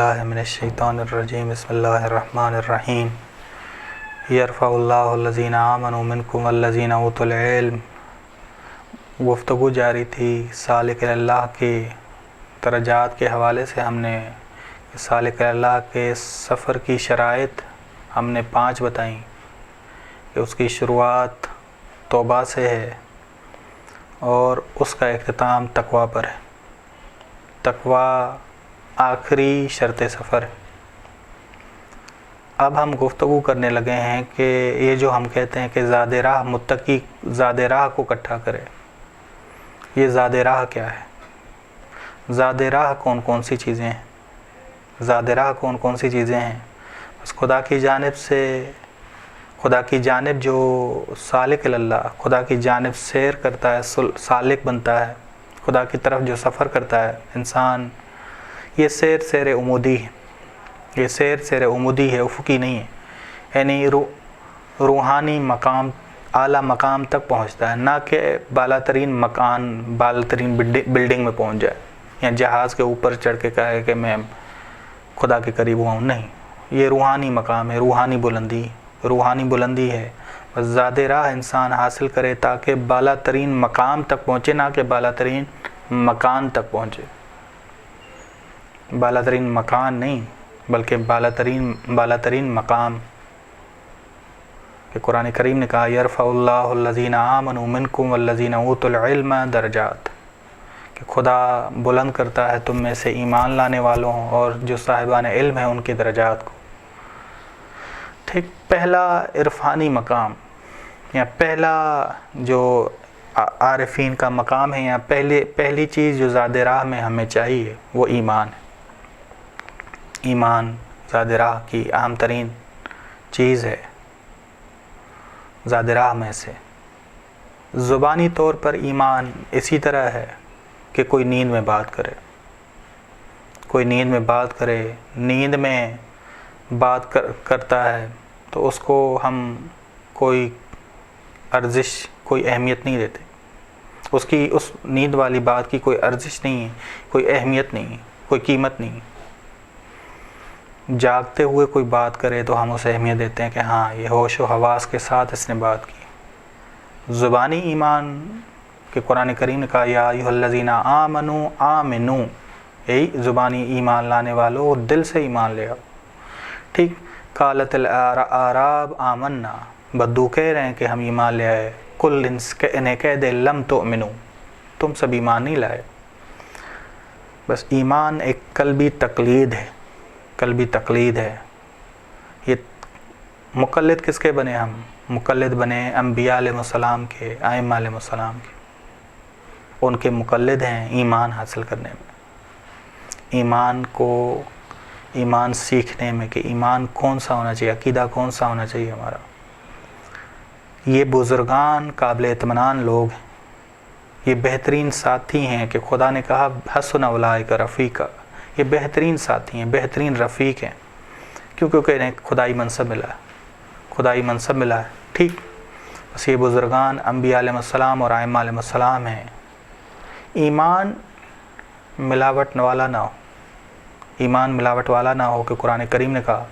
من الشیطان الرجیم بسم اللہ الرحمن الرحیم یرفع اللہ الذین آمنوا منکم والذین اوتوا العلم۔ گفتگو جاری تھی سالک اللہ کے درجات کے حوالے سے۔ ہم نے سالک اللہ کے سفر کی شرائط ہم نے 5 بتائیں کہ اس کی شروعات توبہ سے ہے اور اس کا اختتام تقویٰ پر ہے۔ تقویٰ آخری شرط سفر ہے۔ اب ہم گفتگو کرنے لگے ہیں کہ یہ جو ہم کہتے ہیں کہ زاد راہ متقی زاد راہ کو اکٹھا کرے، یہ زاد راہ کیا ہے؟ زاد راہ کون کون سی چیزیں ہیں؟ زاد راہ کون کون سی چیزیں ہیں؟ بس خدا کی جانب سے، خدا کی جانب جو سالک اللہ، خدا کی جانب سیر کرتا ہے، سالک بنتا ہے، خدا کی طرف جو سفر کرتا ہے انسان، یہ سیر عمودی ہے، یہ سیر عمودی ہے، افقی نہیں ہے، یعنی روحانی مقام، اعلیٰ مقام تک پہنچتا ہے، نہ کہ بالا ترین مکان، بالا ترین بلڈنگ میں پہنچ جائے یا جہاز کے اوپر چڑھ کے کہے کہ میں خدا کے قریب ہوا ہوں۔ نہیں، یہ روحانی مقام ہے، روحانی بلندی ہے۔ بس زاد راہ انسان حاصل کرے تاکہ بالا ترین مقام تک پہنچے، نہ کہ بالا ترین مکان تک پہنچے۔ بالا ترین مکان نہیں بلکہ بالا ترین مقام، کہ قرآن کریم نے کہا یرفع اللہ الذین آمنوا منکم والذین اوتوا العلم درجات، کہ خدا بلند کرتا ہے تم میں سے ایمان لانے والوں اور جو صاحبان علم ہیں ان کے درجات کو۔ ٹھیک، پہلا عرفانی مقام یا پہلا جو عارفین کا مقام ہے، یا پہلی چیز جو زاد راہ میں ہمیں چاہیے وہ ایمان ہے۔ ایمان زاد راہ کی اہم ترین چیز ہے۔ زاد راہ میں سے زبانی طور پر ایمان اسی طرح ہے کہ کوئی نیند میں بات کرے، نیند میں بات کرتا ہے تو اس کو ہم کوئی ارزش، کوئی اہمیت نہیں دیتے، اس نیند والی بات کی کوئی ارزش نہیں ہے، کوئی اہمیت نہیں ہے، کوئی قیمت نہیں ہے۔ جاگتے ہوئے کوئی بات کرے تو ہم اسے اہمیت دیتے ہیں کہ ہاں یہ ہوش و حواس کے ساتھ اس نے بات کی۔ زبانی ایمان کہ قرآن کریم نے کہا یا ایھا الذین آمنوا آمنوا، یہی زبانی ایمان لانے والوں، اور دل سے ایمان لے آؤ۔ ٹھیک، قالت الاعراب آمنا، بدو کہہ رہے ہیں کہ ہم ایمان لے آئے، کل انہیں کہہ دے لم تؤمنوا، تم سب ایمان نہیں لائے۔ بس ایمان ایک قلبی تقلید ہے۔ یہ مقلد کس کے بنے؟ ہم مقلد بنے انبیاء علیہ السلام کے، ائمہ علیہ السلام کے، ان کے مقلد ہیں ایمان حاصل کرنے میں، ایمان سیکھنے میں کہ ایمان کون سا ہونا چاہیے، عقیدہ کون سا ہونا چاہیے ہمارا۔ یہ بزرگان قابل اطمینان لوگ ہیں، یہ بہترین ساتھی ہیں کہ خدا نے کہا حسن اولئک رفیقا، یہ بہترین ساتھی ہیں، بہترین رفیق ہیں، کیونکہ انہیں خدائی منصب ملا ہے۔ ٹھیک، بس یہ بزرگان انبیاء علیہ السلام اور ائمہ علیہ السلام ہیں۔ ایمان ملاوٹ والا نہ ہو کہ قرآن کریم نے کہا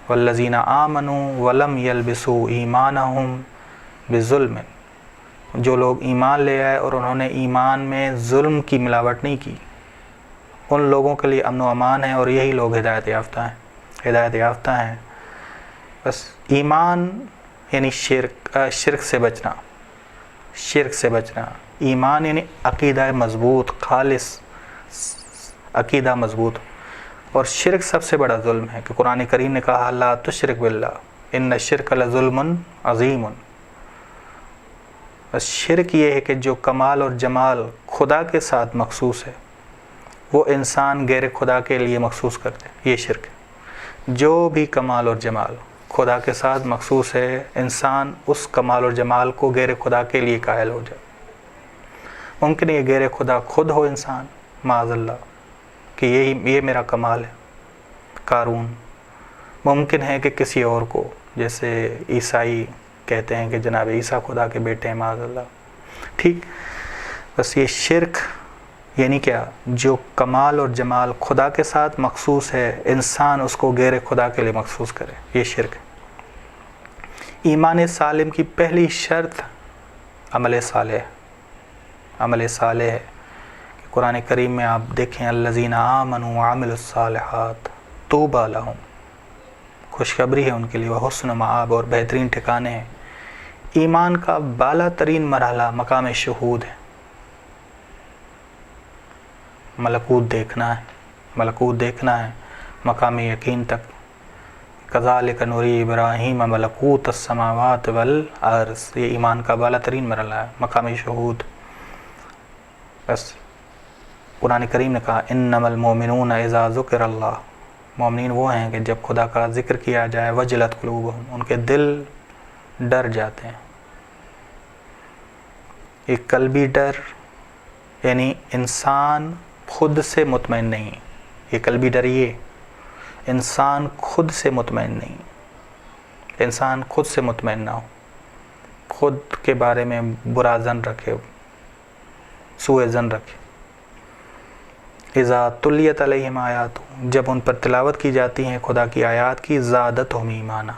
والذین آمنوا ولم یلبسوا ایمانہم بظلم، جو لوگ ایمان لے آئے اور انہوں نے ایمان میں ظلم کی ملاوٹ نہیں کی، ان لوگوں کے لیے امن و امان ہے، اور یہی لوگ ہدایت یافتہ ہیں۔ بس ایمان یعنی شرک سے بچنا، ایمان یعنی عقیدہ مضبوط، خالص عقیدہ مضبوط، اور شرک سب سے بڑا ظلم ہے کہ قرآن کریم نے کہا لا تشرک باللہ ان الشرک لظلم عظیم۔ بس شرک یہ ہے کہ جو کمال اور جمال خدا کے ساتھ مخصوص ہے وہ انسان غیر خدا کے لیے مخصوص کر دے، یہ شرک ہے۔ جو بھی کمال اور جمال خدا کے ساتھ مخصوص ہے، انسان اس کمال اور جمال کو غیر خدا کے لیے قائل ہو جائے۔ ممکن ہے یہ غیر خدا خود ہو انسان، معاذ اللہ، کہ یہ میرا کمال ہے، قارون۔ ممکن ہے کہ کسی اور کو، جیسے عیسائی کہتے ہیں کہ جناب عیسیٰ خدا کے بیٹے ہیں، معاذ اللہ۔ ٹھیک، بس یہ شرک یعنی کیا؟ جو کمال اور جمال خدا کے ساتھ مخصوص ہے، انسان اس کو غیر خدا کے لیے مخصوص کرے، یہ شرک ہے۔ ایمان سالم کی پہلی شرط عمل صالح ہے۔ قرآن کریم میں آپ دیکھیں الذین آمنوا وعملوا الصالحات طوبی لہم، خوشخبری ہے ان کے لیے، وحسن مآب، اور بہترین ٹھکانے ہیں۔ ایمان کا بالا ترین مرحلہ مقام شہود ہے، ملکوت دیکھنا ہے مقام یقین تک۔ کذالک نری ابراہیم ملکوت السماوات والارض، یہ ایمان کا بالا ترین مرحلہ ہے، مقام شہود۔ بس قرآن کریم نے کہا انما المؤمنون اذا ذکر اللہ، مومنین وہ ہیں کہ جب خدا کا ذکر کیا جائے وجلت قلوبہم، ان کے دل ڈر جاتے ہیں۔ ایک قلبی ڈر، یعنی انسان خود سے مطمئن نہیں، یہ قلبی ڈر، یہ انسان خود سے مطمئن نہیں، انسان خود سے مطمئن نہ ہو، خود کے بارے میں برا ظن رکھے، سوء ظن رکھے۔ اذا تلیت علیہم آیات، جب ان پر تلاوت کی جاتی ہیں خدا کی آیات کی، زادتہم ایمانا،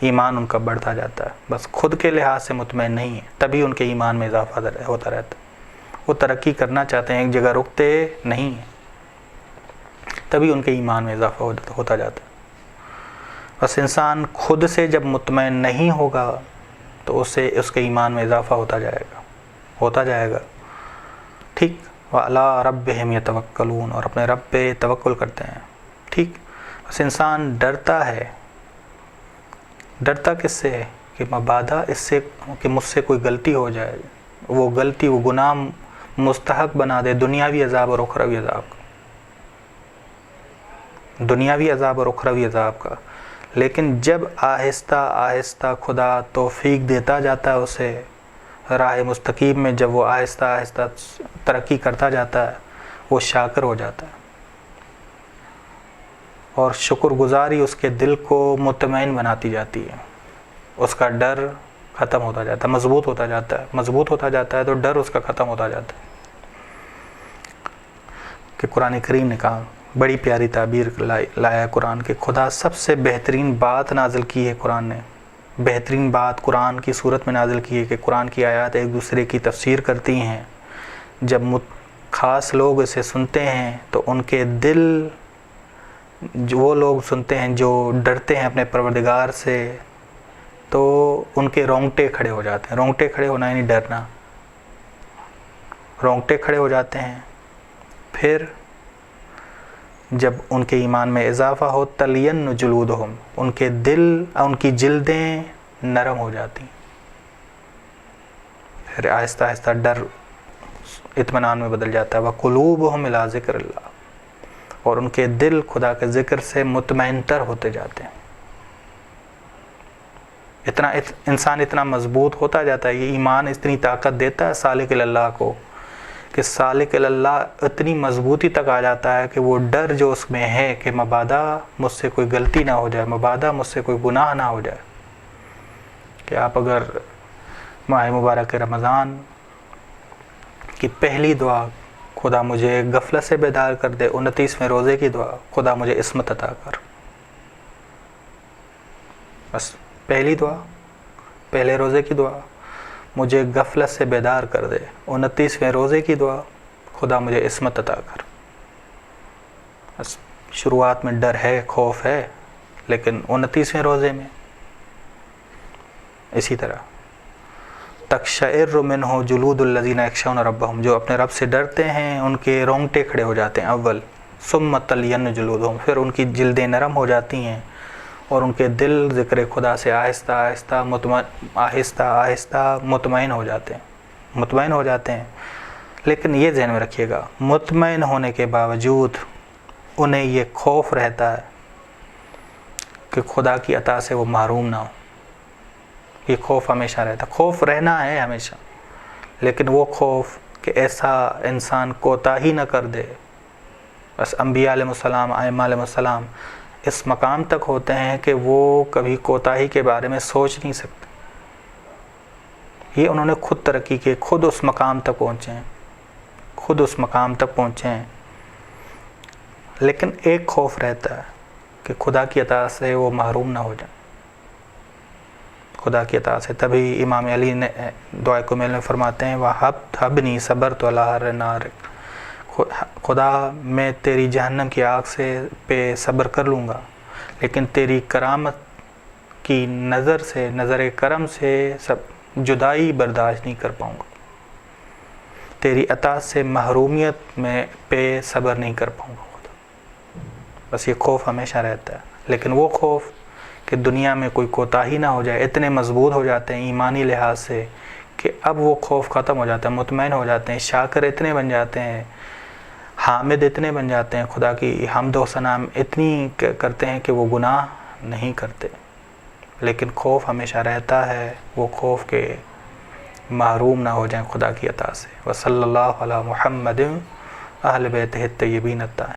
ایمان ان کا بڑھتا جاتا ہے۔ بس خود کے لحاظ سے مطمئن نہیں ہے، تبھی ان کے ایمان میں اضافہ ہوتا رہتا ہے۔ وہ ترقی کرنا چاہتے ہیں، ایک جگہ رکتے نہیں ہیں، تبھی ان کے ایمان میں اضافہ ہوتا جاتا ہے۔ بس انسان خود سے جب مطمئن نہیں ہوگا تو اس کے ایمان میں اضافہ ہوتا جائے گا۔ ٹھیک، وَعَلَىٰ رَبِّهِمْ يَتَوَكَّلُونَ، اور اپنے رب پہ توکل کرتے ہیں۔ ٹھیک، بس انسان ڈرتا ہے، ڈرتا کس سے ہے؟ کہ مبادا اس سے کہ مجھ سے کوئی غلطی ہو جائے، وہ گناہ مستحق بنا دے دنیاوی عذاب اور اخروی عذاب کا۔ لیکن جب آہستہ آہستہ خدا توفیق دیتا جاتا ہے اسے راہ مستقیم میں، جب وہ آہستہ آہستہ ترقی کرتا جاتا ہے، وہ شاکر ہو جاتا ہے، اور شکر گزاری اس کے دل کو مطمئن بناتی جاتی ہے، اس کا ڈر ختم ہوتا جاتا ہے، مضبوط ہوتا جاتا ہے تو ڈر اس کا ختم ہوتا جاتا ہے۔ کہ قرآن کریم نے کہا، بڑی پیاری تعبیر لایا قرآن، کہ خدا سب سے بہترین بات نازل کی ہے، قرآن نے بہترین بات قرآن کی صورت میں نازل کی ہے، کہ قرآن کی آیات ایک دوسرے کی تفسیر کرتی ہیں۔ جب خاص لوگ اسے سنتے ہیں تو ان کے دل، وہ لوگ سنتے ہیں جو ڈرتے ہیں اپنے پروردگار سے، تو ان کے رونگٹے کھڑے ہو جاتے ہیں۔ رونگٹے کھڑے ہونا یعنی ڈرنا، رونگٹے کھڑے ہو جاتے ہیں۔ پھر جب ان کے ایمان میں اضافہ ہو، تلین جلودہم، ان کے دل، ان کی جلدیں نرم ہو جاتی، پھر آہستہ آہستہ ڈر اطمینان میں بدل جاتا ہے۔ وقلوبہم الی ذکر اللہ، اور ان کے دل خدا کے ذکر سے مطمئن تر ہوتے جاتے ہیں۔ انسان اتنا مضبوط ہوتا جاتا ہے، یہ ایمان اتنی طاقت دیتا ہے سالک اللہ کو، کہ سالک اللہ اتنی مضبوطی تک آ جاتا ہے کہ وہ ڈر جو اس میں ہے کہ مبادا مجھ سے کوئی غلطی نہ ہو جائے، مبادا مجھ سے کوئی گناہ نہ ہو جائے۔ کہ آپ اگر ماہ مبارک رمضان کی پہلی دعا، خدا مجھے غفلت سے بیدار کر دے، 29ویں روزے کی دعا، خدا مجھے عصمت عطا کر، بس پہلی دعا، پہلے روزے کی دعا، مجھے غفلت سے بیدار کر دے، 29ویں روزے کی دعا، خدا مجھے عصمت عطا کر۔ بس شروعات میں ڈر ہے، خوف ہے، لیکن 29ویں روزے میں اسی طرح تقشعر منہ جلود الذین یخشون ربہم، جو اپنے رب سے ڈرتے ہیں ان کے رونگٹے کھڑے ہو جاتے ہیں اول، ثم تلین جلودہم، پھر ان کی جلدیں نرم ہو جاتی ہیں اور ان کے دل ذکر خدا سے آہستہ آہستہ مطمئن ہو جاتے ہیں۔ لیکن یہ ذہن میں رکھیے گا، مطمئن ہونے کے باوجود انہیں یہ خوف رہتا ہے کہ خدا کی عطا سے وہ محروم نہ ہو، یہ خوف ہمیشہ رہتا، خوف رہنا ہے ہمیشہ، لیکن وہ خوف کہ ایسا انسان کوتاہی نہ کر دے۔ بس انبیاء علیہ السلام، ائمہ علیہ السلام اس مقام تک ہوتے ہیں کہ وہ کبھی کوتاہی کے بارے میں سوچ نہیں سکتے، یہ انہوں نے خود ترقی کی، خود اس مقام تک پہنچے ہیں۔ خود اس مقام تک پہنچیں، لیکن ایک خوف رہتا ہے کہ خدا کی عطا سے وہ محروم نہ ہو جائیں، خدا کی عطا سے۔ تبھی امام علی نے دعائے کمیل میں فرماتے ہیں وَحَبْنِي صَبَرْتُ عَلَىٰ حَرِّ نَارِكَ، خدا میں تیری جہنم کی آگ سے پہ صبر کر لوں گا، لیکن تیری کرامت کی نظر سے، نظر کرم سے جدائی برداشت نہیں کر پاؤں گا، تیری عطا سے محرومیت میں پہ صبر نہیں کر پاؤں گا خدا۔ بس یہ خوف ہمیشہ رہتا ہے، لیکن وہ خوف کہ دنیا میں کوئی کوتاہی نہ ہو جائے، اتنے مضبوط ہو جاتے ہیں ایمانی لحاظ سے کہ اب وہ خوف ختم ہو جاتا ہے، مطمئن ہو جاتے ہیں، شاکر اتنے بن جاتے ہیں، حامد اتنے بن جاتے ہیں، خدا کی حمد و ثنا اتنی کرتے ہیں کہ وہ گناہ نہیں کرتے۔ لیکن خوف ہمیشہ رہتا ہے، وہ خوف کہ محروم نہ ہو جائیں خدا کی عطا سے۔ وصلی اللہ علی محمد اہل بیتہ الطیبین الطاہرین۔